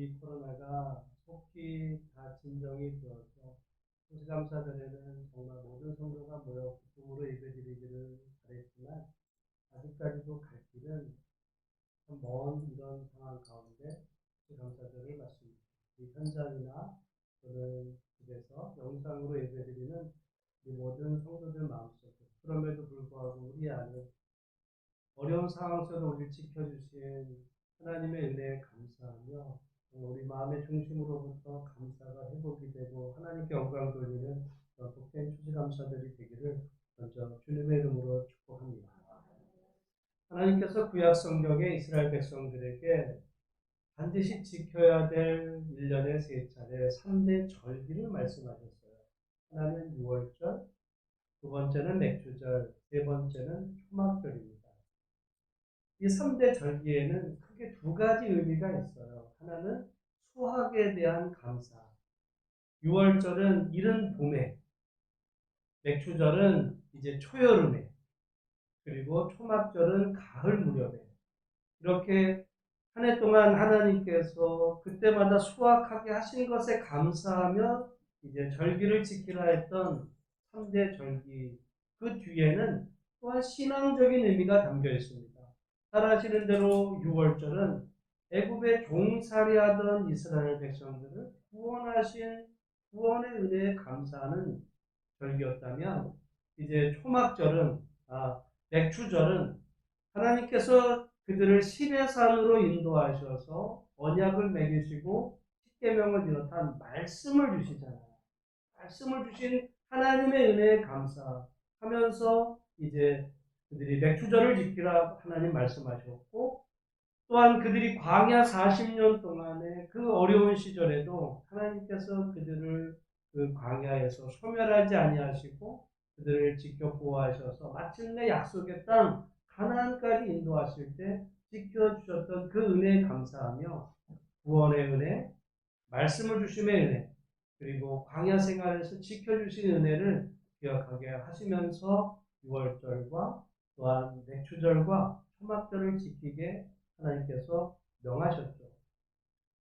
이 코로나가 속히 다 진정이 되어서 추수감사절에는 정말 모든 성도가 모여 기쁨으로 예배드리기를 바랬지만 아직까지도 갈 길은 참 먼 이런 상황 가운데 추수감사절을 맞습니다. 이 현장이나 또는 집에서 영상으로 예배드리는 이 모든 성도들 마음속에 그럼에도 불구하고 우리 안에 어려운 상황 속에서 우리를 지켜주신 하나님의 은혜에 감사하며 우리 마음의 중심으로부터 감사가 회복이 되고 하나님께 영광 돌리는 복된 추수감사들이 되기를 먼저 주님의 이름으로 축복합니다. 하나님께서 구약 성경의 이스라엘 백성들에게 반드시 지켜야 될 1년에 3차례 3대 절기를 말씀하셨어요. 하나는 6월절, 두 번째는 맥주절, 세 번째는 초막절입니다. 이 3대 절기에는 크게 두 가지 의미가 있어요. 하나는 수확에 대한 감사. 6월절은 이른 봄에, 맥주절은 이제 초여름에, 그리고 초막절은 가을 무렵에. 이렇게 한 해 동안 하나님께서 그때마다 수확하게 하신 것에 감사하며 이제 절기를 지키라 했던 3대 절기. 그 뒤에는 또한 신앙적인 의미가 담겨 있습니다. 잘 아시는 대로 6월절은 애굽에 종살이하던 이스라엘 백성들을 구원하신 구원의 은혜에 감사하는 절기였다면 이제 초막절은 맥주절은 하나님께서 그들을 신의 산으로 인도하셔서 언약을 맺으시고 십계명을 비롯한 말씀을 주시잖아요. 말씀을 주신 하나님의 은혜에 감사하면서 이제 그들이 맥주절을 지키라 하나님 말씀하셨고 또한 그들이 광야 40년 동안의 그 어려운 시절에도 하나님께서 그들을 그 광야에서 소멸하지 아니하시고 그들을 지켜 보호하셔서 마침내 약속의 땅 가나안까지 인도하실 때 지켜주셨던 그 은혜에 감사하며 구원의 은혜, 말씀을 주심의 은혜, 그리고 광야 생활에서 지켜주신 은혜를 기억하게 하시면서 6월절과 또한 맥주절과 초막절을 지키게 하나님께서 명하셨죠.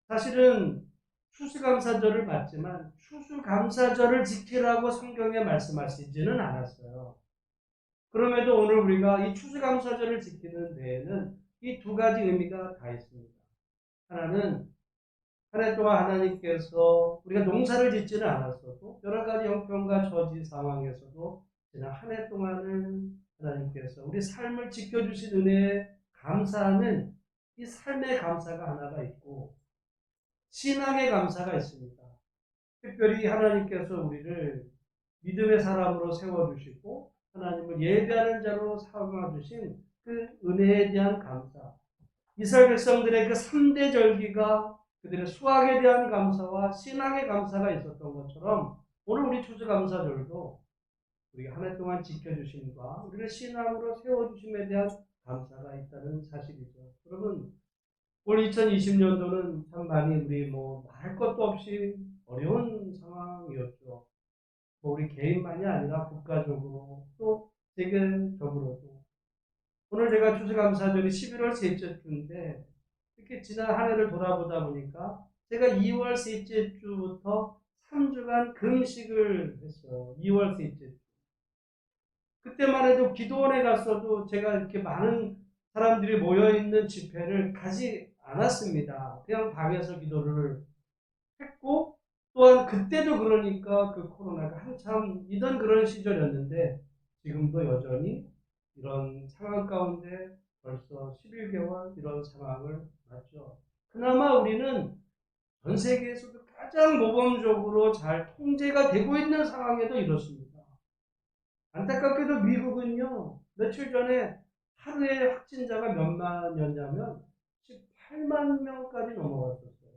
사실은 추수감사절을 맞지만 추수감사절을 지키라고 성경에 말씀하시지는 않았어요. 그럼에도 오늘 우리가 이 추수감사절을 지키는 데에는 이 두 가지 의미가 다 있습니다. 하나는 한 해 동안 하나님께서 우리가 농사를 짓지는 않았어도 여러 가지 형편과 처지 상황에서도 지난 한 해 동안을 하나님께서 우리 삶을 지켜주신 은혜에 감사하는 이 삶의 감사가 하나가 있고 신앙의 감사가 있습니다. 특별히 하나님께서 우리를 믿음의 사람으로 세워주시고 하나님을 예배하는 자로 삼아주신 그 은혜에 대한 감사. 이스라엘 백성들의 그 3대 절기가 그들의 수학에 대한 감사와 신앙의 감사가 있었던 것처럼 오늘 우리 추수감사절도 우리가 한 해 동안 지켜주심과 우리를 신앙으로 세워주심에 대한 감사가 있다는 사실이죠. 여러분 올 2020년도는 참 많이 우리 말할 것도 없이 어려운 상황이었죠. 우리 개인만이 아니라 국가적으로 또 세계적으로도. 오늘 제가 추수감사절이 11월 셋째 주인데 이렇게 지난 한 해를 돌아보다 보니까 제가 2월 셋째 주부터 3주간 금식을 했어요. 2월 셋째 주. 그때만 해도 기도원에 갔어도 제가 이렇게 많은 사람들이 모여있는 집회를 가지 않았습니다. 그냥 방에서 기도를 했고 또한 그때도 그러니까 그 코로나가 한참이던 그런 시절이었는데 지금도 여전히 이런 상황 가운데 벌써 11개월 이런 상황을 맞죠. 그나마 우리는 전 세계에서도 가장 모범적으로 잘 통제가 되고 있는 상황에도 이렇습니다. 안타깝게도 미국은요, 며칠 전에 하루에 확진자가 몇만이었냐면 18만 명까지 넘어갔었어요.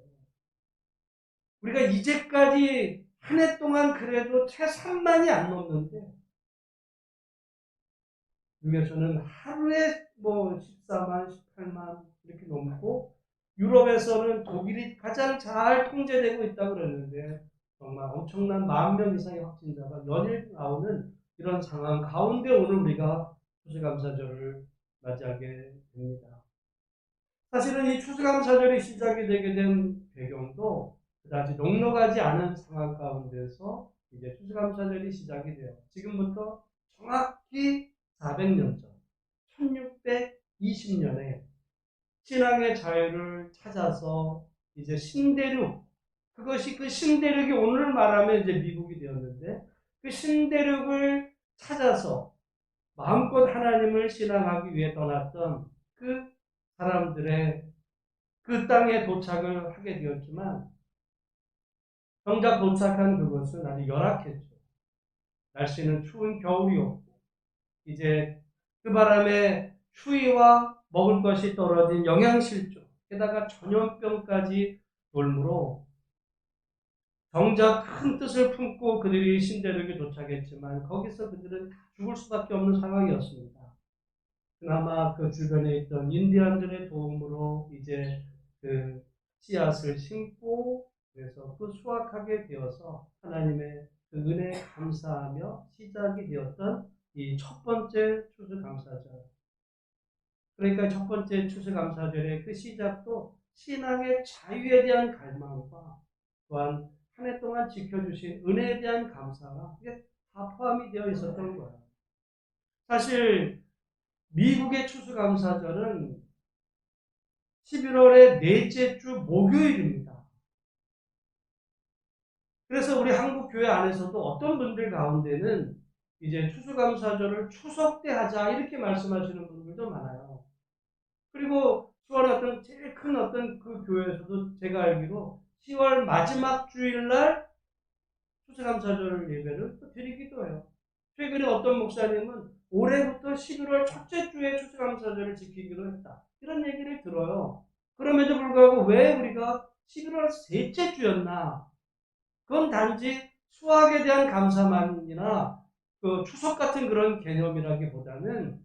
우리가 이제까지 한 해 동안 그래도 채 3만이 안 넘는데, 미국에서는 하루에 14만, 18만 이렇게 넘고, 유럽에서는 독일이 가장 잘 통제되고 있다고 그랬는데, 정말 엄청난 10,000명 이상의 확진자가 연일 나오는 이런 상황 가운데 오늘 우리가 추수감사절을 맞이하게 됩니다. 사실은 이 추수감사절이 시작이 되게 된 배경도 그다지 녹록하지 않은 상황 가운데서 이제 추수감사절이 시작이 돼요. 지금부터 정확히 400년 전, 1620년에 신앙의 자유를 찾아서 이제 신대륙, 그것이 그 신대륙이 오늘 말하면 이제 미국이 되었는데 그 신대륙을 찾아서 마음껏 하나님을 신앙하기 위해 떠났던 그 사람들의 그 땅에 도착을 하게 되었지만 정작 도착한 그것은 아주 열악했죠. 날씨는 추운 겨울이었고 이제 그 바람에 추위와 먹을 것이 떨어진 영양실조, 게다가 전염병까지 돌므로 정작 큰 뜻을 품고 그들이 신대륙에 도착했지만 거기서 그들은 다 죽을 수밖에 없는 상황이었습니다. 그나마 그 주변에 있던 인디언들의 도움으로 이제 그 씨앗을 심고 그래서 그 수확하게 되어서 하나님의 그 은혜에 감사하며 시작이 되었던 이 첫 번째 추수감사절. 그러니까 첫 번째 추수감사절의 그 시작도 신앙의 자유에 대한 갈망과 또한 한 해 동안 지켜주신 은혜에 대한 감사가 그게 다 포함이 되어 있었던 거예요. 사실 미국의 추수감사절은 11월의 넷째 주 목요일입니다. 그래서 우리 한국 교회 안에서도 어떤 분들 가운데는 이제 추수감사절을 추석 때 하자 이렇게 말씀하시는 분들도 많아요. 그리고 수원 어떤 제일 큰 어떤 그 교회에서도 제가 알기로 10월 마지막 주일날 추수감사절 예배를 또 드리기도 해요. 최근에 어떤 목사님은 올해부터 11월 첫째 주에 추수감사절을 지키기로 했다. 이런 얘기를 들어요. 그럼에도 불구하고 왜 우리가 11월 셋째 주였나? 그건 단지 수학에 대한 감사만이나 그 추석 같은 그런 개념이라기보다는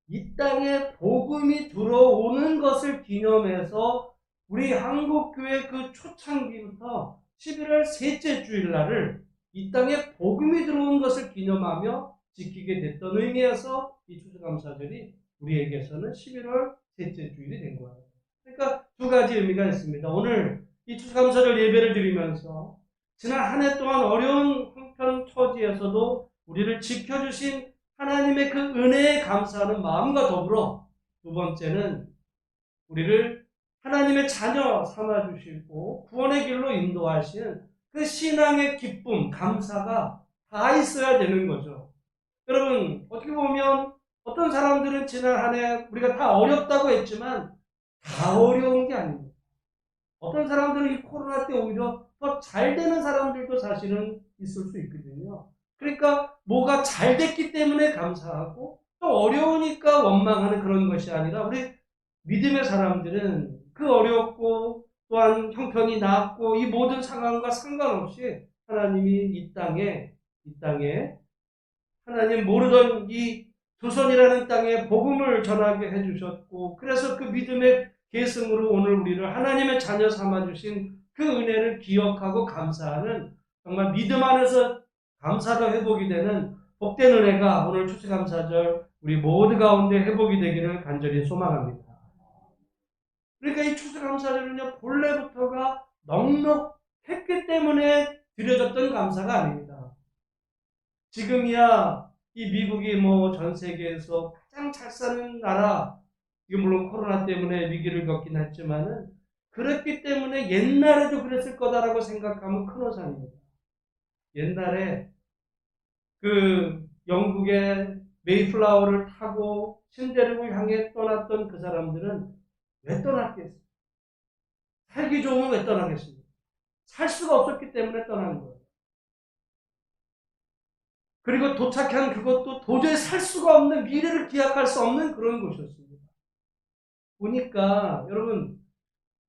이 땅에 복음이 들어오는 것을 기념해서 우리 한국교회 그 초창기부터 11월 셋째 주일날을 이 땅에 복음이 들어온 것을 기념하며 지키게 됐던 의미에서 이 추수감사절이 우리에게서는 11월 셋째 주일이 된 거예요. 그러니까 두 가지 의미가 있습니다. 오늘 이 추수감사절 예배를 드리면서 지난 한 해 동안 어려운 형편 처지에서도 우리를 지켜주신 하나님의 그 은혜에 감사하는 마음과 더불어 두 번째는 우리를 하나님의 자녀 삼아주시고 구원의 길로 인도하시는 그 신앙의 기쁨, 감사가 다 있어야 되는 거죠. 여러분, 어떻게 보면 어떤 사람들은 지난 한 해 우리가 다 어렵다고 했지만 다 어려운 게 아닙니다. 어떤 사람들은 이 코로나 때 오히려 더 잘 되는 사람들도 사실은 있을 수 있거든요. 그러니까 뭐가 잘 됐기 때문에 감사하고 또 어려우니까 원망하는 그런 것이 아니라 우리 믿음의 사람들은 그 어렵고 또한 형편이 나았고 이 모든 상황과 상관없이 하나님이 이 땅에 하나님 모르던 이 조선이라는 땅에 복음을 전하게 해주셨고 그래서 그 믿음의 계승으로 오늘 우리를 하나님의 자녀 삼아주신 그 은혜를 기억하고 감사하는 정말 믿음 안에서 감사가 회복이 되는 복된 은혜가 오늘 추수감사절 우리 모두 가운데 회복이 되기를 간절히 소망합니다. 그러니까 이 추수감사절은요 본래부터가 넉넉했기 때문에 드려졌던 감사가 아닙니다. 지금이야 이 미국이 뭐 전 세계에서 가장 잘 사는 나라, 이게 물론 코로나 때문에 위기를 겪긴 했지만은 그랬기 때문에 옛날에도 그랬을 거다라고 생각하면 큰 오산입니다. 옛날에 그 영국의 메이플라워를 타고 신대륙을 향해 떠났던 그 사람들은 왜 떠났겠어요? 살기 좋으면 왜 떠나겠습니까? 살 수가 없었기 때문에 떠난 거예요. 그리고 도착한 그것도 도저히 살 수가 없는 미래를 기약할 수 없는 그런 곳이었습니다. 보니까 여러분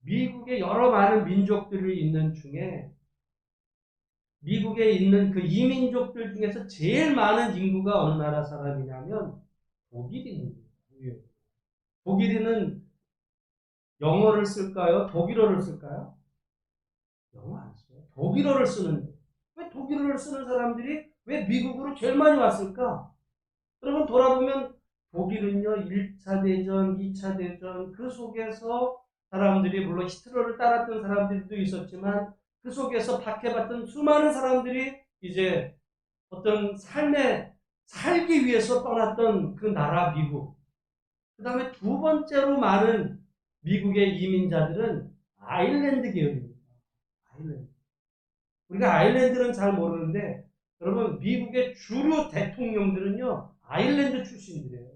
미국에 여러 많은 민족들이 있는 중에 미국에 있는 그 이민족들 중에서 제일 많은 인구가 어느 나라 사람이냐면 독일인입니다. 독일인은 영어를 쓸까요? 독일어를 쓸까요? 영어 안 써요. 독일어를 쓰는데 왜 독일어를 쓰는 사람들이 왜 미국으로 제일 많이 왔을까? 여러분 돌아보면 독일은요, 1차 대전, 2차 대전, 그 속에서 사람들이, 물론 히틀러를 따랐던 사람들도 있었지만, 그 속에서 박해받던 수많은 사람들이 이제 어떤 삶에 살기 위해서 떠났던 그 나라 미국. 그 다음에 두 번째로 많은 미국의 이민자들은 아일랜드 계열입니다. 아일랜드. 우리가 아일랜드는 잘 모르는데, 여러분, 미국의 주류 대통령들은요, 아일랜드 출신들이에요.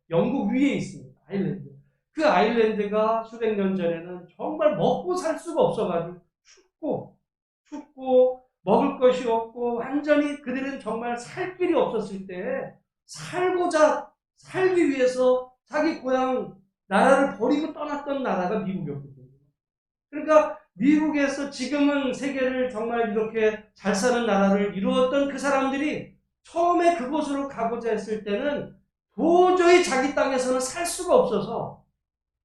영국 위에 있습니다. 아일랜드. 그 아일랜드가 수백 년 전에는 정말 먹고 살 수가 없어가지고 춥고 먹을 것이 없고 완전히 그들은 정말 살 길이 없었을 때 살기 위해서 자기 고향 나라를 버리고 떠났던 나라가 미국이었거든요. 그러니까 미국에서 지금은 세계를 정말 이렇게 잘 사는 나라를 이루었던 그 사람들이 처음에 그곳으로 가고자 했을 때는 도저히 자기 땅에서는 살 수가 없어서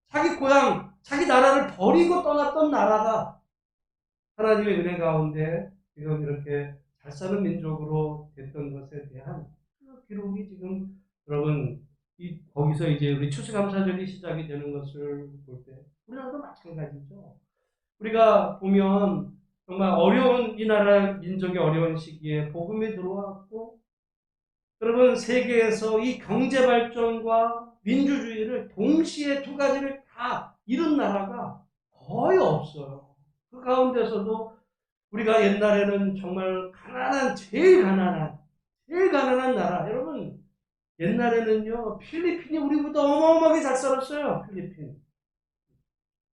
자기 고향, 자기 나라를 버리고 떠났던 나라가 하나님의 은혜 가운데 지금 이렇게 잘 사는 민족으로 됐던 것에 대한 그 기록이 지금 여러분 거기서 이제 우리 추수감사절이 시작이 되는 것을 볼 때 우리나라도 마찬가지죠. 우리가 보면 정말 어려운 이 나라 민족의 어려운 시기에 복음이 들어왔고 여러분 세계에서 이 경제 발전과 민주주의를 동시에 두 가지를 다 이룬 나라가 거의 없어요. 그 가운데서도 우리가 옛날에는 정말 제일 가난한 나라. 여러분, 옛날에는요, 필리핀이 우리보다 어마어마하게 잘 살았어요, 필리핀.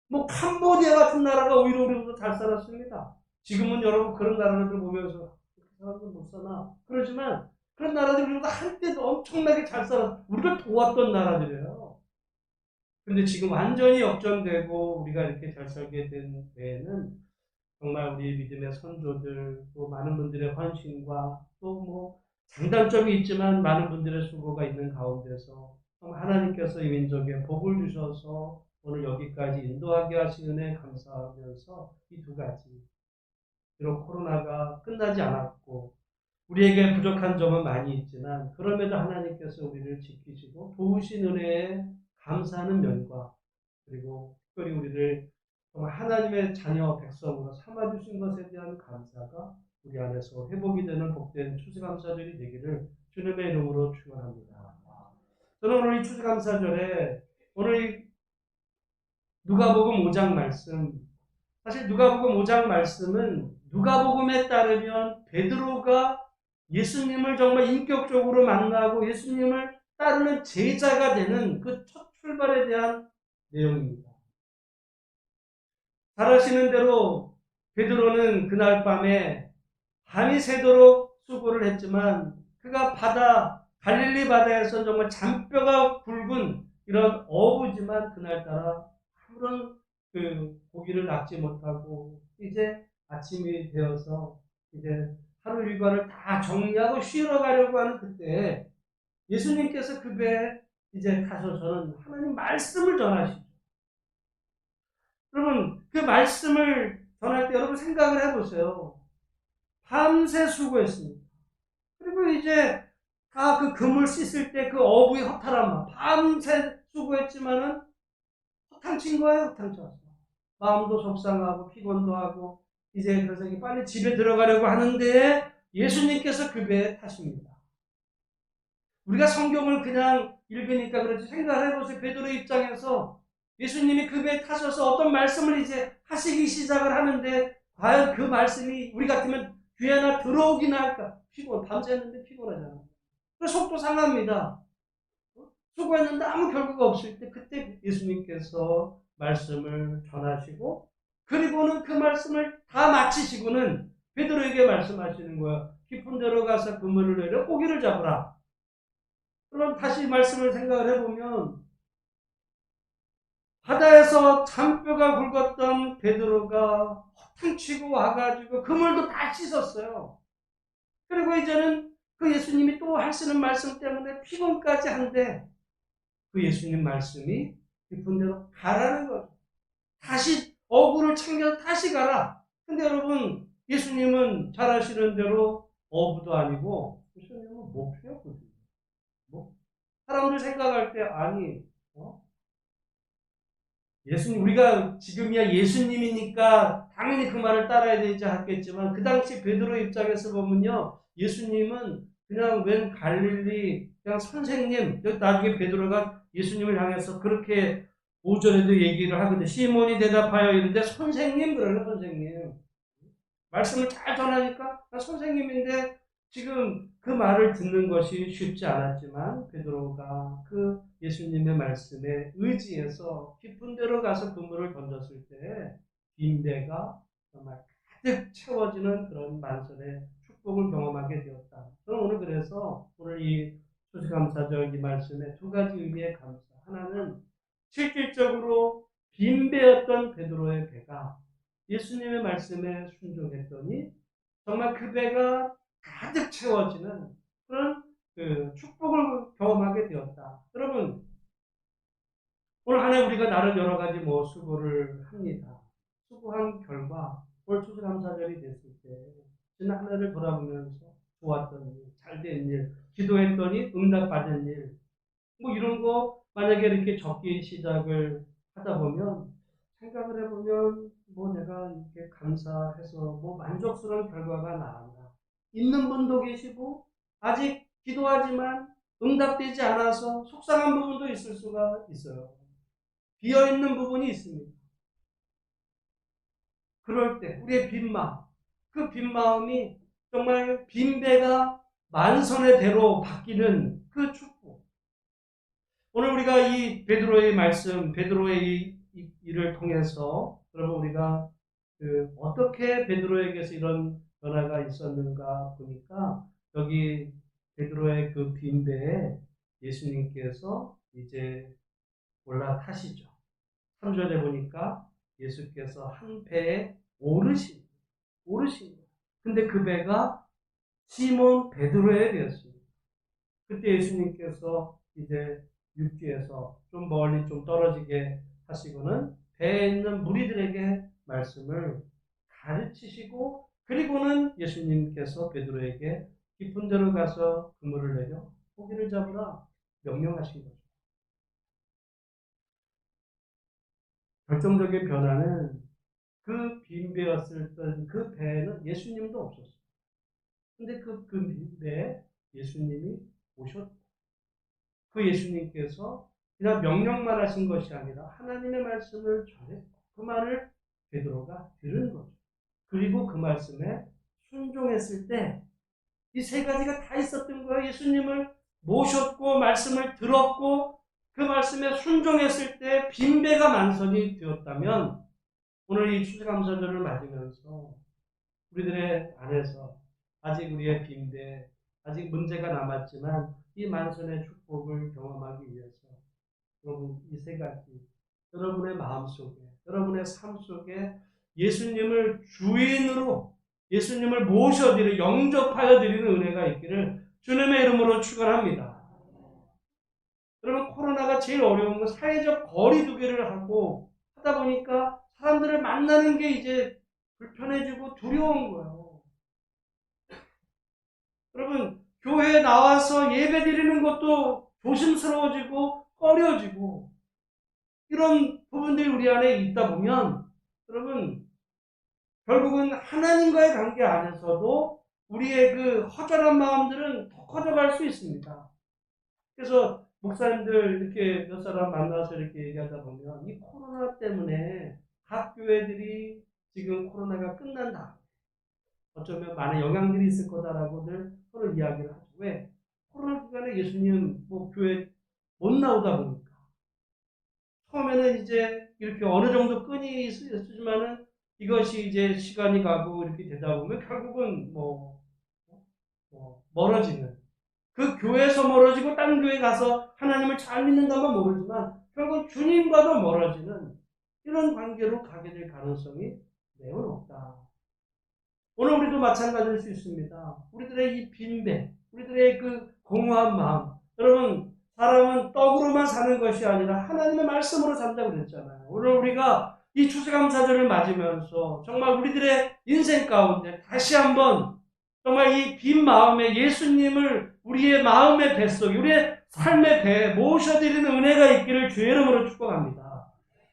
뭐, 캄보디아 같은 나라가 오히려 우리보다 잘 살았습니다. 지금은 여러분 그런 나라들 보면서, 사람들 못 사나. 그러지만, 그런 나라들이 우리보다 한때도 엄청나게 잘 우리가 도왔던 나라들이에요. 근데 지금 완전히 역전되고, 우리가 이렇게 잘 살게 된 데에는 정말 우리 믿음의 선조들 또 많은 분들의 헌신과 또 뭐 장단점이 있지만 많은 분들의 수고가 있는 가운데서 하나님께서 이 민족에 복을 주셔서 오늘 여기까지 인도하게 하신 은혜 감사하면서 이 두 가지 비록 코로나가 끝나지 않았고 우리에게 부족한 점은 많이 있지만 그럼에도 하나님께서 우리를 지키시고 도우신 은혜에 감사하는 면과 그리고 특별히 우리를 정말 하나님의 자녀 백성으로 삼아주신 것에 대한 감사가 우리 안에서 회복이 되는 복된 추수감사절이 되기를 주님의 이름으로 축원합니다. 저는 오늘 이 추수감사절에 오늘 이 누가복음 5장 말씀 사실 누가복음 5장 말씀은 누가복음에 따르면 베드로가 예수님을 정말 인격적으로 만나고 예수님을 따르는 제자가 되는 그 첫 출발에 대한 내용입니다. 잘 아시는 대로 베드로는 그날 밤에 밤이 새도록 수고를 했지만 그가 갈릴리 바다에서 정말 잔뼈가 굵은 이런 어부지만 그날따라 아무런 그 고기를 낚지 못하고 이제 아침이 되어서 이제 하루 일과를 다 정리하고 쉬러 가려고 하는 그때 예수님께서 그 배에 이제 타셔서는 하나님 말씀을 전하시죠. 여러분, 그 말씀을 전할 때 여러분 생각을 해보세요. 밤새 수고했습니다. 그리고 이제 다 그 금을 씻을 때 그 어부의 허탈함, 밤새 수고했지만은 허탕친 거예요, 허탕쳤어. 마음도 속상하고 피곤도 하고 이제 그래서 빨리 집에 들어가려고 하는데 예수님께서 그 배에 타십니다. 우리가 성경을 그냥 읽으니까 그렇지 생각을 해보세요. 베드로 입장에서 예수님이 그 배에 타셔서 어떤 말씀을 이제 하시기 시작을 하는데 과연 그 말씀이 우리 같으면 귀에 하나 들어오기나 할까? 밤새는데 피곤하잖아. 그래서 속도 상합니다. 수고했는데 아무 결과가 없을 때 그때 예수님께서 말씀을 전하시고 그리고는 그 말씀을 다 마치시고는 베드로에게 말씀하시는 거야. 깊은 데로 가서 그물을 내려 고기를 잡으라. 그럼 다시 말씀을 생각을 해보면 바다에서 잔뼈가 굵었던 베드로가 허탕치고 와가지고 그물도 다 씻었어요. 그리고 이제는 그 예수님이 또 하시는 말씀 때문에 피곤까지 한데 그 예수님 말씀이 깊은 데로 가라는 거죠. 다시 어부를 챙겨서 다시 가라. 근데 여러분 예수님은 잘 아시는 대로 어부도 아니고 예수님은 목표였거든요. 뭐? 사람들 생각할 때 아니 예수님 우리가 지금이야 예수님이니까 당연히 그 말을 따라야 되지 않겠지만 그 당시 베드로 입장에서 보면요 예수님은 그냥 웬 갈릴리 그냥 선생님 나중에 베드로가 예수님을 향해서 그렇게 오전에도 얘기를 하거든요. 시몬이 대답하여 이르되 선생님 그러는 선생님 말씀을 잘 전하니까 나 선생님인데 지금 그 말을 듣는 것이 쉽지 않았지만 베드로가 그 예수님의 말씀에 의지해서 깊은 데로 가서 그물을 던졌을 때 빈대가 정말 가득 채워지는 그런 만선의 축복을 경험하게 되었다. 저는 오늘 그래서 오늘 이 추수감사절 이 말씀에 두 가지 의미의 감사. 하나는 실질적으로 빈배였던 베드로의 배가 예수님의 말씀에 순종했더니 정말 그 배가 가득 채워지는 그런 그 축복을 경험하게 되었다. 여러분, 올 한 해 우리가 나름 여러 가지 수고를 합니다. 수고한 결과 올 추수감사절이 됐을 때 지난 한 해를 돌아보면서 좋았던 일, 잘된 일, 기도했더니 응답받은 일, 이런 거 만약에 이렇게 적기 시작을 하다 보면 생각을 해보면 내가 이렇게 감사해서 만족스러운 결과가 나왔나. 있는 분도 계시고 아직 기도하지만 응답되지 않아서 속상한 부분도 있을 수가 있어요. 비어있는 부분이 있습니다. 그럴 때 우리의 빈 마음, 그 빈 마음이 정말 빈배가 만선의 대로 바뀌는 그 축복. 오늘 우리가 이 베드로의 말씀, 베드로의 이 일을 통해서 여러분 우리가 어떻게 베드로에게서 이런 변화가 있었는가 보니까 여기 베드로의 그 빈배에 예수님께서 이제 올라타시죠. 3절에 보니까 예수께서 한 배에 오르신. 근데 그 배가 시몬 베드로의 배였습니다. 그때 예수님께서 이제 육지에서 좀 멀리 좀 떨어지게 하시고는 배에 있는 무리들에게 말씀을 가르치시고 그리고는 예수님께서 베드로에게 깊은 데로 가서 그물을 내려 고기를 잡으라 명령하신 거죠. 결정적인 변화는 그 빈배였을 때 그 배에는 예수님도 없었어요. 근데 그 빈배에 예수님이 오셨고 그 예수님께서 그냥 명령만 하신 것이 아니라 하나님의 말씀을 전했고 그 말을 베드로가 들은 거죠. 그리고 그 말씀에 순종했을 때 이 세 가지가 다 있었던 거예요. 예수님을 모셨고 말씀을 들었고 그 말씀에 순종했을 때 빈배가 만선이 되었다면 오늘 이 추수감사절을 맞으면서 우리들의 안에서 아직 우리의 빈배, 아직 문제가 남았지만 이 만선의 축복을 경험하기 위해서 여러분 이 세 가지 여러분의 마음속에 여러분의 삶 속에 예수님을 주인으로 예수님을 모셔드리는 영접하여 드리는 은혜가 있기를 주님의 이름으로 축원합니다. 여러분 코로나가 제일 어려운 건 사회적 거리 두기를 하고 하다 보니까 사람들을 만나는 게 이제 불편해지고 두려운 거예요. 여러분 교회에 나와서 예배 드리는 것도 조심스러워지고 꺼려지고 이런 부분들이 우리 안에 있다 보면 여러분 결국은 하나님과의 관계 안에서도 우리의 그 허전한 마음들은 더 커져갈 수 있습니다. 그래서 목사님들 이렇게 몇 사람 만나서 이렇게 얘기하다 보면 이 코로나 때문에 각 교회들이 지금 코로나가 끝난다. 어쩌면 많은 영향들이 있을 거다라고들 서로 이야기를 하죠. 왜? 코로나 기간에 예수님 교회 못 나오다 보니까. 처음에는 이제 이렇게 어느 정도 끈이 있었지만은 이것이 이제 시간이 가고 이렇게 되다 보면 결국은 멀어지는. 그 교회에서 멀어지고 다른 교회 가서 하나님을 잘 믿는다면 모르지만 결국 주님과도 멀어지는 이런 관계로 가게 될 가능성이 매우 높다. 오늘 우리도 마찬가지일 수 있습니다. 우리들의 이 빈배, 우리들의 그 공허한 마음. 여러분, 사람은 떡으로만 사는 것이 아니라 하나님의 말씀으로 산다고 그랬잖아요. 오늘 우리가 이 추수감사절을 맞으면서 정말 우리들의 인생 가운데 다시 한번 정말 이 빈 마음에 예수님을 우리의 마음의 뱃속에, 우리의 삶의 배에 모셔드리는 은혜가 있기를 주의 이름으로 축복합니다.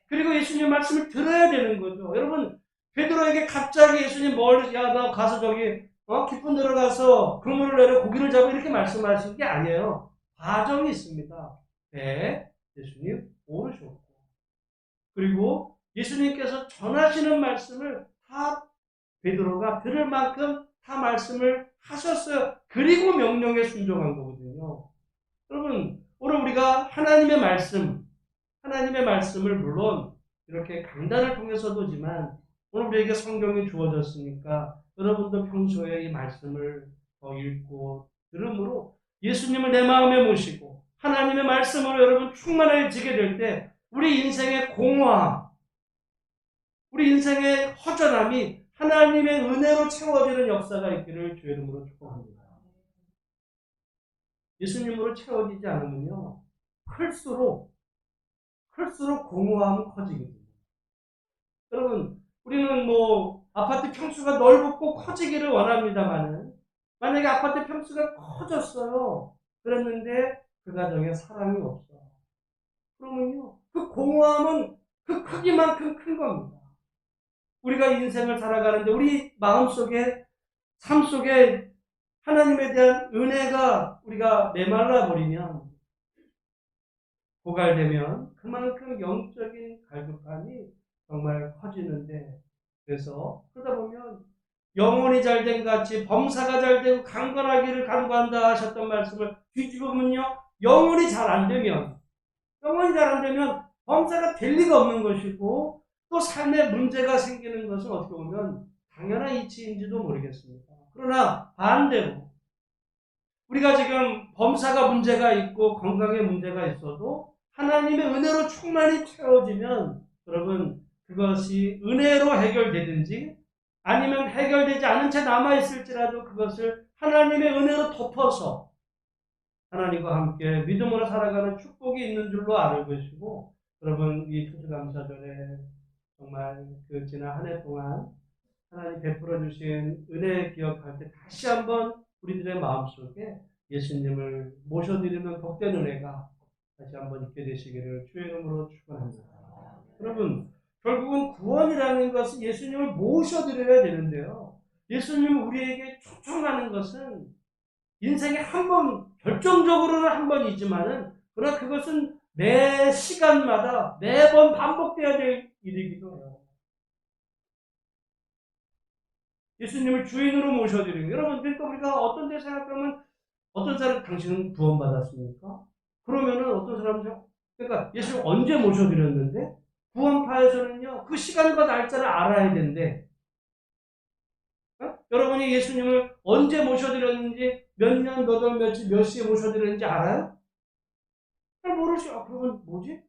그리고 예수님 말씀을 들어야 되는 거죠. 여러분, 베드로에게 갑자기 예수님 야, 나 가서 저기 깊은 데로 가서 그물을 내려 고기를 잡아 이렇게 말씀하신 게 아니에요. 과정이 있습니다. 배에 예수님 오르셨고, 그리고 예수님께서 전하시는 말씀을 다 베드로가 들을 만큼 다 말씀을 하셨어요. 그리고 명령에 순종한 거거든요. 여러분, 오늘 우리가 하나님의 말씀을 물론 이렇게 강단을 통해서도지만 오늘 우리에게 성경이 주어졌으니까 여러분도 평소에 이 말씀을 더 읽고 들음으로 예수님을 내 마음에 모시고 하나님의 말씀으로 여러분 충만해지게 될 때 우리 인생의 공허함, 우리 인생의 허전함이 하나님의 은혜로 채워지는 역사가 있기를 주의 이름으로 축복합니다. 예수님으로 채워지지 않으면요, 클수록 공허함은 커지거든요. 여러분, 우리는 뭐 아파트 평수가 넓고 커지기를 원합니다만은 만약에 아파트 평수가 커졌어요. 그랬는데 그 가정에 사랑이 없어. 그러면요, 그 공허함은 그 크기만큼 큰 겁니다. 우리가 인생을 살아가는데 우리 마음속에 삶 속에 하나님에 대한 은혜가 우리가 메말라 버리면 고갈되면 그만큼 영적인 갈급함이 정말 커지는데 그래서 그러다 보면 영혼이 잘된 같이 범사가 잘되고 강건하기를 간구한다 하셨던 말씀을 뒤집으면요 영혼이 잘 안 되면 범사가 될 리가 없는 것이고 또 삶에 문제가 생기는 것은 어떻게 보면 당연한 이치인지도 모르겠습니다. 그러나 반대로 우리가 지금 범사가 문제가 있고 건강에 문제가 있어도 하나님의 은혜로 충만히 채워지면 여러분 그것이 은혜로 해결되든지 아니면 해결되지 않은 채 남아있을지라도 그것을 하나님의 은혜로 덮어서 하나님과 함께 믿음으로 살아가는 축복이 있는 줄로 알 것이고 여러분 이 추수감사절에 정말 그 지난 한 해 동안 하나님 베풀어 주신 은혜 기억할 때 다시 한번 우리들의 마음속에 예수님을 모셔드리는 복된 은혜가 다시 한번 있게 되시기를 주의 이름으로 축원합니다. 여러분 결국은 구원이라는 것은 예수님을 모셔드려야 되는데요. 예수님을 우리에게 초청하는 것은 인생에 한 번, 결정적으로는 한 번이지만은 그러나 그것은 매 시간마다 매번 반복돼야 될 일이기도 해요. 예수님을 주인으로 모셔드리는 여러분 그러니까 우리가 어떤 데 생각하면 어떤 사람 당신은 구원받았습니까? 그러면은 어떤 사람은 그러니까 예수님 언제 모셔드렸는데 구원파에서는요 그 시간과 날짜를 알아야 되는데 여러분이 예수님을 언제 모셔드렸는지 몇 년, 몇 월, 며칠, 몇 시에 모셔드렸는지 알아요? 잘 모르시죠. 그건 뭐지?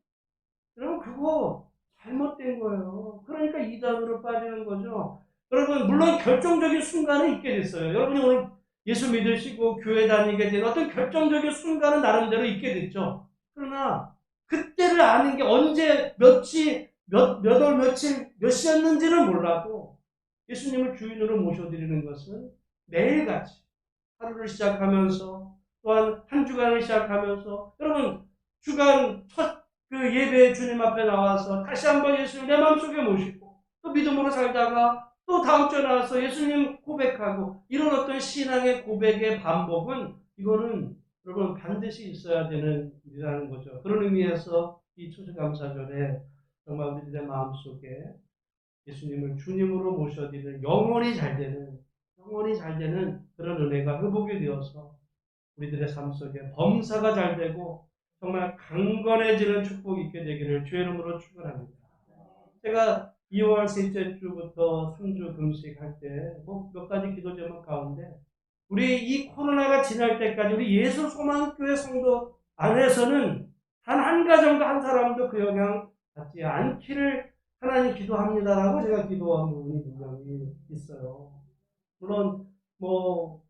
여러분 그거 잘못된 거예요. 그러니까 이단으로 빠지는 거죠. 여러분 물론 결정적인 순간은 있게 됐어요. 여러분이 오늘 예수 믿으시고 교회 다니게 된 어떤 결정적인 순간은 나름대로 있게 됐죠. 그러나 그때를 아는 게 언제 몇 월 며칠 몇 시였는지는 몰라도 예수님을 주인으로 모셔드리는 것은 매일같이 하루를 시작하면서 또한 한 주간을 시작하면서 여러분 주간 첫 그 예배 주님 앞에 나와서 다시 한번 예수님 내 마음속에 모시고 또 믿음으로 살다가 또 다음 주에 나와서 예수님 고백하고 이런 어떤 신앙의 고백의 반복은 이거는 여러분 반드시 있어야 되는 일이라는 거죠. 그런 의미에서 이 추수감사절에 정말 우리들의 마음속에 예수님을 주님으로 모셔드리는 영원히 잘 되는 그런 은혜가 회복이 되어서 우리들의 삶 속에 범사가 잘 되고 정말 강건해지는 축복이 있게 되기를 주의 이름으로 축원합니다. 제가 2월 셋째 주부터 3주 금식할 때 뭐 몇 가지 기도 제목 가운데 우리 이 코로나가 지날 때까지 우리 예수 소망교회 성도 안에서는 단 한 가정도 한 사람도 그 영향 받지 않기를 하나님 기도합니다라고 제가 기도한 부분이 분명히 있어요. 물론 뭐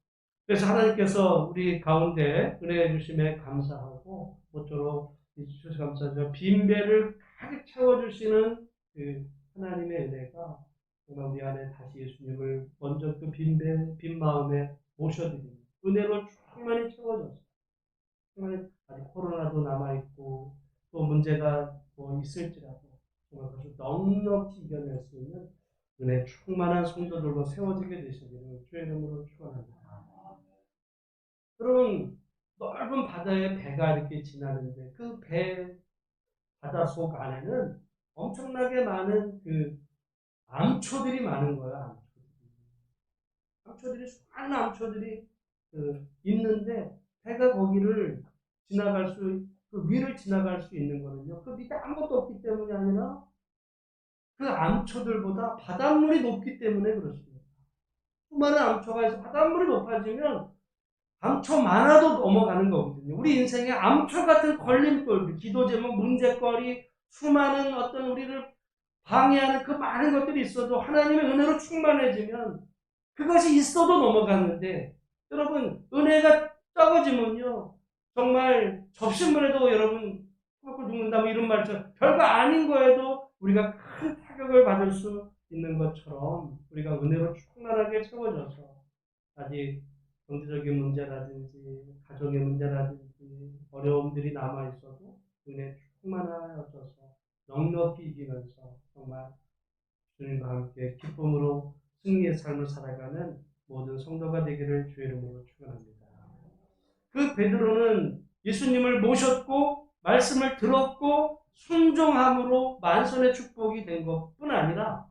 그래서 하나님께서 우리 가운데 은혜 주심에 감사하고 모쪼록 이 추수감사절 빈배를 가득 채워주시는 그 하나님의 은혜가 정말 우리 안에 다시 예수님을 먼저 그 빈 마음에 모셔드리는 은혜로 충만히 채워졌어요. 정말 아직 코로나도 남아있고 또 문제가 뭐 있을지라도 정말 그것을 넉넉히 이겨낼 수 있는 은혜 충만한 성도들로 세워지게 되시기를 주의 이름으로 축원합니다. 여러분 넓은 바다에 배가 이렇게 지나는데 그 배 바다 속 안에는 엄청나게 많은 그 암초들이 많은 거야. 암초들이 수많은 암초들이 있는데 배가 거기를 지나갈 수, 그 위를 지나갈 수 있는 거는요. 그 밑에 아무것도 없기 때문이 아니라 그 암초들보다 바닷물이 높기 때문에 그렇습니다. 수많은 암초가 있어 바닷물이 높아지면 암초 많아도 넘어가는 거거든요. 우리 인생에 암초 같은 걸림돌, 기도 제목, 문제거리, 수많은 어떤 우리를 방해하는 그 많은 것들이 있어도 하나님의 은혜로 충만해지면 그것이 있어도 넘어가는데 여러분 은혜가 적어지면요 정말 접신물에도 여러분 고 죽는다 뭐 이런 말처럼 별거 아닌 거에도 우리가 큰 타격을 받을 수 있는 것처럼 우리가 은혜로 충만하게 채워져서 아직 경제적인 문제라든지 가정의 문제라든지 어려움들이 남아 있어도 은혜 충만하여져서 넉넉히 이기면서 정말 주님과 함께 기쁨으로 승리의 삶을 살아가는 모든 성도가 되기를 주의 이름으로 축원합니다. 그 베드로는 예수님을 모셨고 말씀을 들었고 순종함으로 만선의 축복이 된 것뿐 아니라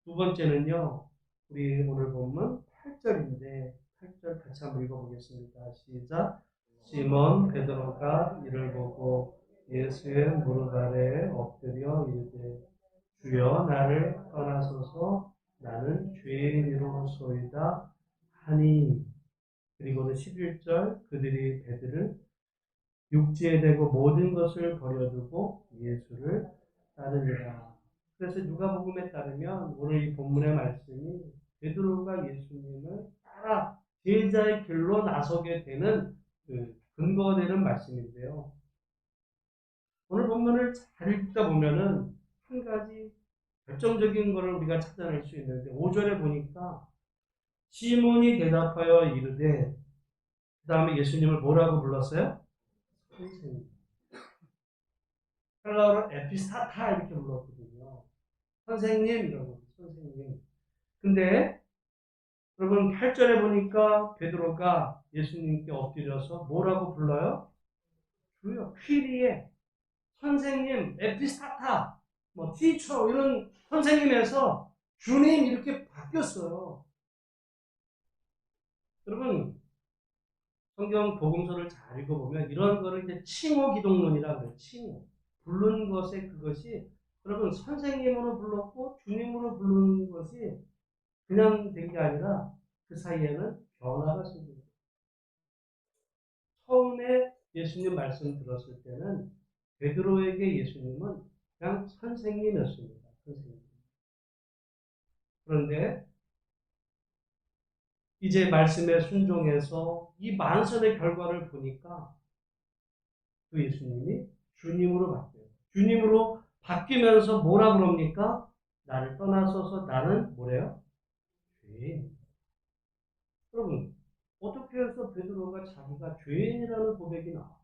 두 번째는요. 우리 오늘 본문 8절인데 8절 같이 한번 읽어보겠습니다. 시작. 시몬 베드로가 이를 보고 예수의 무릎 아래에 엎드려 이르되 주여 나를 떠나소서 나는 죄인이로소이다 하니. 그리고는 11절 그들이 배들을 육지에 대고 모든 것을 버려두고 예수를 따르니라. 그래서 누가복음에 따르면 오늘 이 본문의 말씀이 베드로가 예수님을 따라 제자의 길로 나서게 되는 그 근거가 되는 말씀인데요. 오늘 본문을 잘 읽다 보면은 한 가지 결정적인 것을 우리가 찾아낼 수 있는데 5절에 보니까 시몬이 대답하여 이르되 그 다음에 예수님을 뭐라고 불렀어요? 선생님. 헬라어로 에피스타타 이렇게 불렀거든요. 선생님 이라고 선생님. 근데 여러분 8절에 보니까 베드로가 예수님께 엎드려서 뭐라고 불러요? 주여, 퀴리에 선생님, 에피스타타, 뭐 티처 이런 선생님에서 주님 이렇게 바뀌었어요. 여러분 성경 복음서를 잘 읽어보면 이런 거를 이제 칭호 기독론이라고 그래요. 칭호. 부른 것에 그것이 여러분 선생님으로 불렀고 주님으로 부르는 것이 그냥 된 게 아니라 그 사이에는 변화가 생깁니다. 처음에 예수님 말씀 들었을 때는 베드로에게 예수님은 그냥 선생님이었습니다. 선생님. 그런데 이제 말씀에 순종해서 이 만선의 결과를 보니까 그 예수님이 주님으로 바뀌어요. 주님으로 바뀌면서 뭐라 그럽니까? 나를 떠나서서 나는 뭐래요? 죄인. 여러분, 어떻게 해서 베드로가 자기가 죄인이라는 고백이 나와?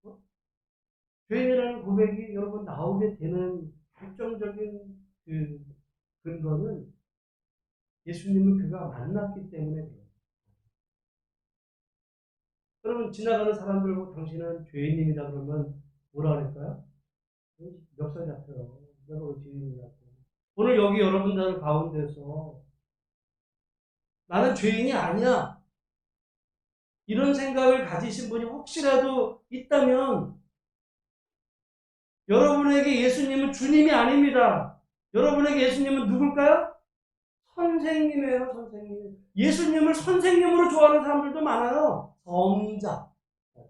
어? 죄인이라는 고백이 여러분 나오게 되는 결정적인 그 근거는 예수님을 그가 만났기 때문에 그래요. 여러분 지나가는 사람들 보고 당신은 죄인입니다 그러면 뭐라 그럴까요? 멱살 잡혀요. 내가 왜 죄인이냐고. 오늘 여기 여러분들 가운데서 나는 죄인이 아니야. 이런 생각을 가지신 분이 혹시라도 있다면 여러분에게 예수님은 주님이 아닙니다. 여러분에게 예수님은 누굴까요? 선생님이에요, 선생님. 예수님을 선생님으로 좋아하는 사람들도 많아요. 성자.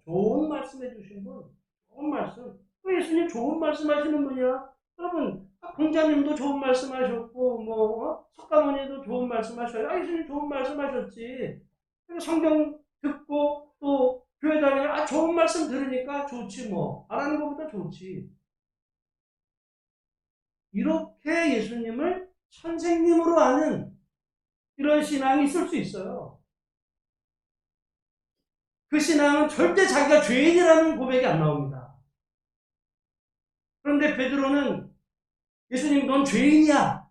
좋은 말씀 해주신 분. 좋은 말씀. 예수님 좋은 말씀 하시는 분이야. 여러분, 공자님도 좋은 말씀 하셨고, 석가모니도 좋은 말씀 하셔요. 예수님 좋은 말씀 하셨지. 성경 듣고 또 교회 다니면 좋은 말씀 들으니까 좋지 뭐. 안 하는 것보다 좋지. 이렇게 예수님을 선생님으로 아는 이런 신앙이 있을 수 있어요. 그 신앙은 절대 자기가 죄인이라는 고백이 안 나옵니다. 그런데 베드로는 예수님 넌 죄인이야.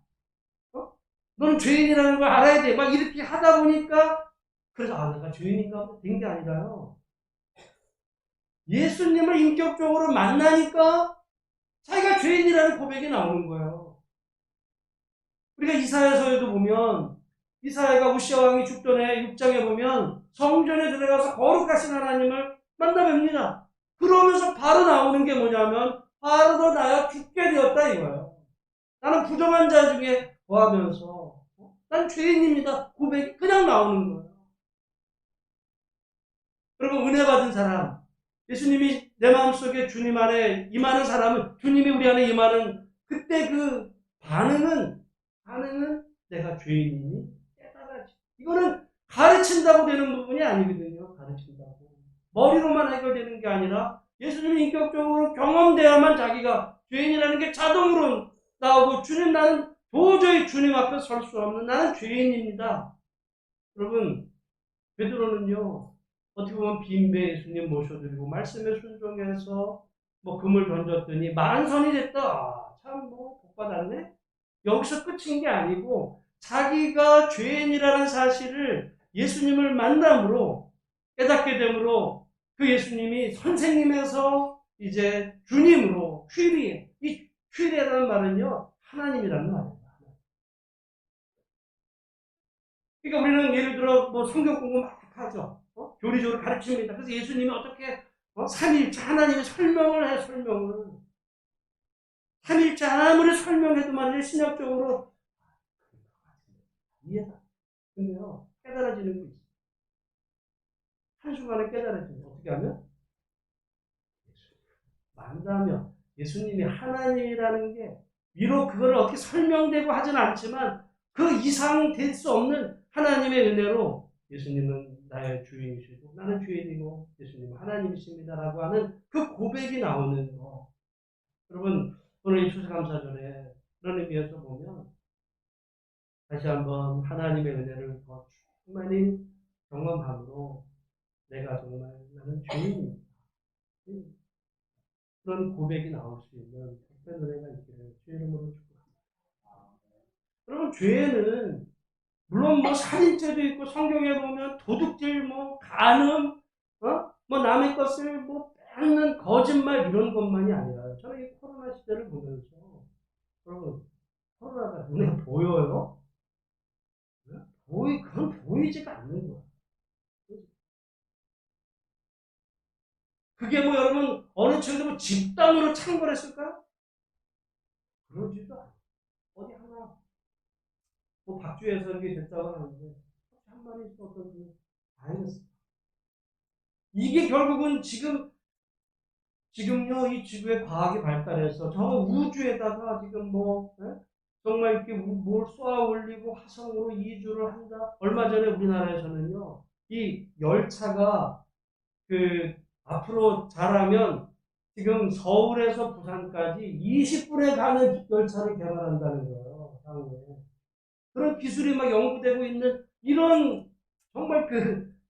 어? 넌 죄인이라는 걸 알아야 돼. 막 이렇게 하다 보니까 그래서 내가 죄인인가 된 게 아니라요. 예수님을 인격적으로 만나니까 자기가 죄인이라는 고백이 나오는 거예요. 우리가 이사야서에도 보면 이사야가 우시아 왕이 죽전에 6장에 보면 성전에 들어가서 거룩하신 하나님을 만나 뵙니다. 그러면서 바로 나오는 게 뭐냐면 바로 너 나야 죽게 되었다 이거예요. 나는 부정한 자 중에 거하면서 난 죄인입니다. 고백이 그냥 나오는 거예요. 그리고 은혜 받은 사람, 예수님이 내 마음속에 주님 안에 임하는 사람은 주님이 우리 안에 임하는 그때 그 반응은 내가 죄인이니 깨달아지. 이거는 가르친다고 되는 부분이 아니거든요. 가르친다고. 머리로만 해결되는 게 아니라 예수님이 인격적으로 경험돼야만 자기가 죄인이라는 게 자동으로 나오고 주님 나는 도저히 주님 앞에 설 수 없는 나는 죄인입니다. 여러분 베드로는요. 어떻게 보면 빈배 예수님 모셔드리고 말씀에 순종해서 뭐 금을 던졌더니 만선이 됐다. 참 뭐 복받았네. 여기서 끝인 게 아니고 자기가 죄인이라는 사실을 예수님을 만남으로 깨닫게 되므로 그 예수님이 선생님에서 이제 주님으로 휘리에 이 휘리라는 말은요 하나님이라는 말입니다. 그러니까 우리는 예를 들어 뭐 성경 공부 막 하죠. 교리적으로 가르칩니다. 그래서 예수님이 어떻게 삼일째 하나님의 설명을 해 설명을 삼일째 아무리 설명해도 말이죠 신학적으로 이해가 근데요 깨달아지는 거 있어요. 한순간에 깨달아지는 거 어떻게 하면 만나면 예수님이 하나님이라는 게 비록 그걸 어떻게 설명되고 하지는 않지만 그 이상 될 수 없는 하나님의 은혜로 예수님은 나의 주인이시고 나는 주인이고 예수님은 하나님이십니다라고 하는 그 고백이 나오는 거. 여러분 오늘 이 추수감사절에 그런 의미에서 보면 다시 한번 하나님의 은혜를 더 충만히 경험함으로 내가 정말 나는 주인입니다. 그런 고백이 나올 수 있는 특별한 은혜가 있기를 주의 이름으로 축복합니다. 여러분 죄는 물론 뭐 살인죄도 있고 성경에 보면 도둑질, 뭐 간음, 뭐 남의 것을 뭐 뺏는 거짓말 이런 것만이 아니라 저는 이 코로나 시대를 보면서 여러분 코로나가 눈에 보여요? 그건 보이지가 않는 거야. 그게 뭐 여러분 어느 정도 뭐 집단으로 창궐했을까? 그러지도 않아. 어디 하나 뭐 박주에서 이렇게 됐다고 하는데 한 마리 있었던 다행이었어. 이게 결국은 지금요 이 지구의 과학이 발달해서 저 우주에다가 지금 뭐 정말 이렇게 뭘 쏘아 올리고 화성으로 이주를 한다. 얼마 전에 우리나라에서는요 이 열차가 그 앞으로 잘하면 지금 서울에서 부산까지 20분에 가는 열차를 개발한다는 거예요. 향후에. 그런 기술이 막 연구되고 있는 이런 정말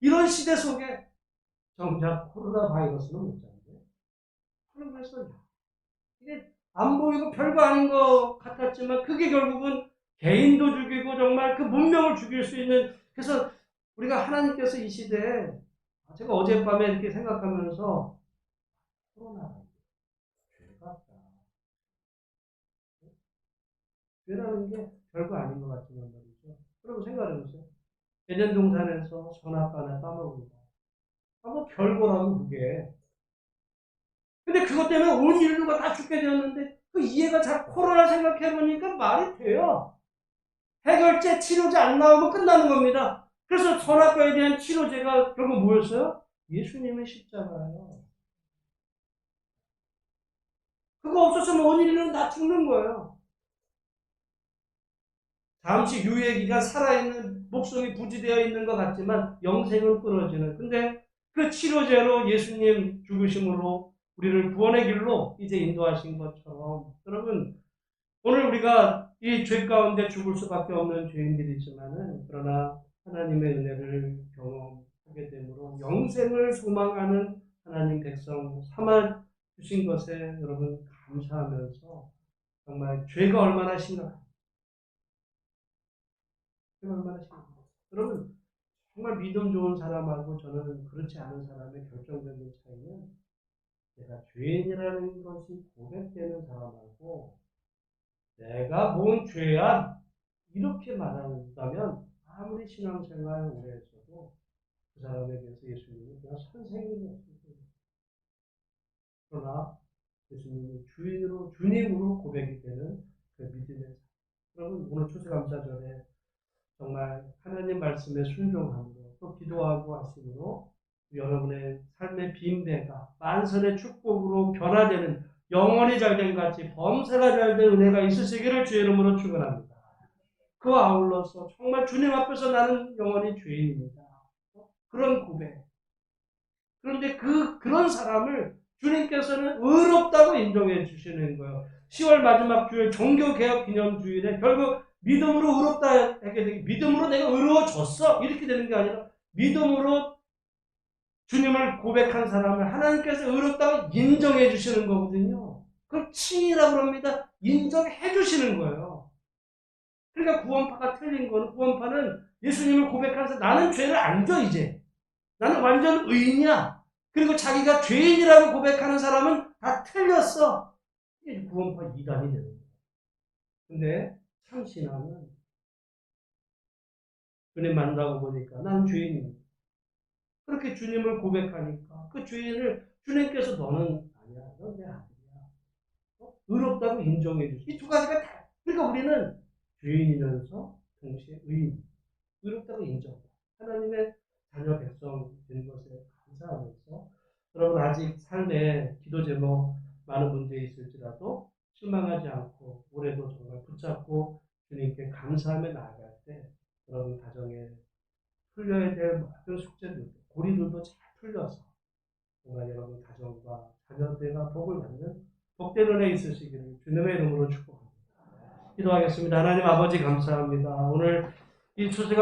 이런 시대 속에 정작 코로나 바이러스는 못 잡는데. 그래서 이게 안 보이고 별거 아닌 것 같았지만 그게 결국은 개인도 죽이고 정말 그 문명을 죽일 수 있는 그래서 우리가 하나님께서 이 시대에 제가 어젯밤에 이렇게 생각하면서 코로나가 죄가 없다. 죄라는 게 별거 아닌 것 같지만 말이죠. 그러고 생각해보세요. 대전동산에서 선악과나 따먹은 거. 뭐 별거라고 그게. 근데 그것 때문에 온 인류가 다 죽게 되었는데 그 이해가 잘 코로나 생각해보니까 말이 돼요. 해결제, 치료제 안 나오면 끝나는 겁니다. 그래서 선악과에 대한 치료제가 결국 뭐였어요? 예수님의 십자가예요. 그거 없었으면 온 인류는 다 죽는 거예요. 잠시 유예기가 살아있는 목숨이 부지되어 있는 것 같지만 영생은 끊어지는. 근데 그 치료제로 예수님 죽으심으로 우리를 구원의 길로 이제 인도하신 것처럼 여러분 오늘 우리가 이 죄 가운데 죽을 수밖에 없는 죄인들이지만은 그러나 하나님의 은혜를 경험하게 하게 되므로 영생을 소망하는 하나님 백성 삼아 주신 것에 여러분 감사하면서 정말 죄가 얼마나 심각합니까? 죄가 얼마나 심각합니까? 여러분 정말 믿음 좋은 사람하고 저는 그렇지 않은 사람의 결정적인 차이는 내가 죄인이라는 것이 고백되는 사람하고 내가 뭔 죄야 이렇게 말한다면 아무리 신앙생활 오래 했어도 그 사람에 대해서 예수님은 그냥 선생님이었습니다. 그러나 예수님이 주님으로 고백이 되는 그 믿음의 삶. 여러분 오늘 추수감사절에 정말 하나님 말씀에 순종함으로 또 기도하고 하심으로 여러분의 삶의 빈배가 만선의 축복으로 변화되는 영원히 잘된 같이 범사가 잘된 은혜가 있으시기를 주의 이름으로 축원합니다. 그와 아울러서 정말 주님 앞에서 나는 영원히 죄인입니다. 그런 고백. 그런데 그런 사람을 주님께서는 의롭다고 인정해 주시는 거예요. 10월 마지막 주일 종교개혁 기념주일에 결국 믿음으로 의롭다 하게 되기, 믿음으로 내가 의로워졌어 이렇게 되는 게 아니라 믿음으로 주님을 고백한 사람을 하나님께서 의롭다고 인정해 주시는 거거든요. 그걸 칭이라고 합니다. 인정해 주시는 거예요. 그러니까 구원파가 틀린 거는, 구원파는 예수님을 고백하면서 나는 죄를 안 져 이제. 나는 완전 의인이야. 그리고 자기가 죄인이라고 고백하는 사람은 다 틀렸어. 이게 구원파 이단이 되는 거예요. 근데 참 신앙은 주님 만나고 보니까 나는 죄인입니다. 그렇게 주님을 고백하니까 그 죄인을 주님께서 너는 아니야. 넌 내 아들이야. 의롭다고 인정해 주시. 이 두 가지가 다. 그러니까 우리는 죄인이면서 동시에 의인. 의롭다고 인정. 하나님의 자녀 백성 된 것에 감사하면서 여러분 아직 삶에 기도 제목 많은 문제 있을지라도 실망하지 않고 올해도 정말 붙잡고 주님께 감사하며 나아갈 때 여러분 가정에 풀려야 될 모든 숙제들도 고리들도 잘 풀려서 정말 여러분 가정과 자녀들과 복을 받는 복된 은혜 있으시기를 주님의 이름으로 축복합니다. 기도하겠습니다. 하나님 아버지 감사합니다. 오늘 이 추수가